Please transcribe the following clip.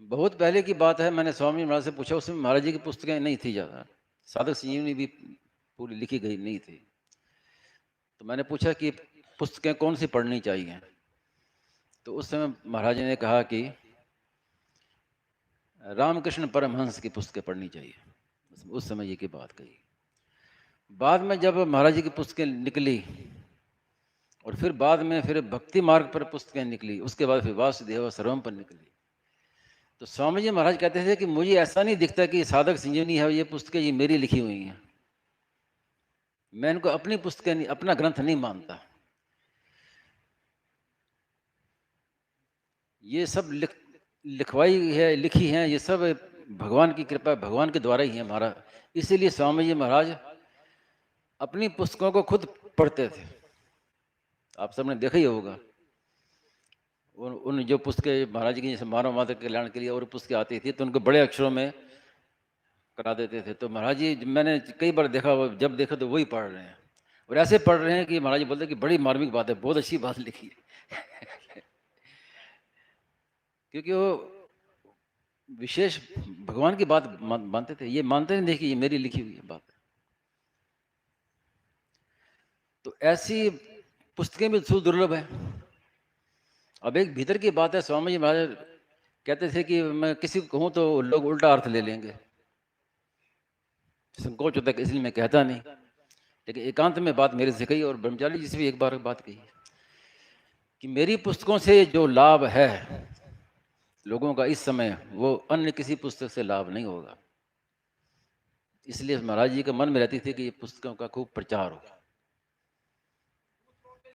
बहुत पहले की बात है, मैंने स्वामी महाराज से पूछा, उसमें महाराज जी की पुस्तकें नहीं थी ज़्यादा, साधक संजीवनी भी पूरी लिखी गई नहीं थी। तो मैंने पूछा कि पुस्तकें कौन सी पढ़नी चाहिए, तो उस समय महाराज जी ने कहा कि रामकृष्ण परमहंस की पुस्तकें पढ़नी चाहिए। उस समय ये की बात कही। बाद में जब महाराज जी की पुस्तकें निकली और फिर बाद में फिर भक्ति मार्ग पर पुस्तकें निकली, उसके बाद फिर वासुदेव सर्वम पर निकली, तो स्वामी जी महाराज कहते थे कि मुझे ऐसा नहीं दिखता कि साधक संजीवनी है, ये पुस्तकें ये मेरी लिखी हुई हैं, मैं इनको अपनी पुस्तकें नहीं, अपना ग्रंथ नहीं मानता। ये सब लिखवाई है, लिखी हैं, ये सब भगवान की कृपा, भगवान के द्वारा ही है महाराज। इसीलिए स्वामी जी महाराज अपनी पुस्तकों को खुद पढ़ते थे। आप सबने देखा ही होगा उन जो पुस्तकें महाराज की, जैसे मानव मात्र कल्याण के लिए और पुस्तकें आती थी, तो उनको बड़े अक्षरों में करा देते थे। तो महाराज जी, मैंने कई बार देखा, जब देखा तो वही पढ़ रहे हैं, और ऐसे पढ़ रहे हैं कि महाराज जी बोलते कि बड़ी मार्मिक बात है, बहुत अच्छी बात लिखी है क्योंकि वो विशेष भगवान की बात मानते थे, ये मानते नहीं थे कि ये मेरी लिखी हुई बात है। तो ऐसी पुस्तकें भी सुदुर्लभ है। अब एक भीतर की बात है, स्वामी जी महाराज कहते थे कि मैं किसी को कहूँ तो लोग उल्टा अर्थ ले लेंगे, संकोच होता है, इसलिए मैं कहता नहीं, लेकिन एकांत में बात मेरे से कही, और ब्रह्मचारी जी से भी एक बार बात कही कि मेरी पुस्तकों से जो लाभ है लोगों का इस समय, वो अन्य किसी पुस्तक से लाभ नहीं होगा। इसलिए महाराज जी के मन में रहती थी कि ये पुस्तकों का खूब प्रचार हो।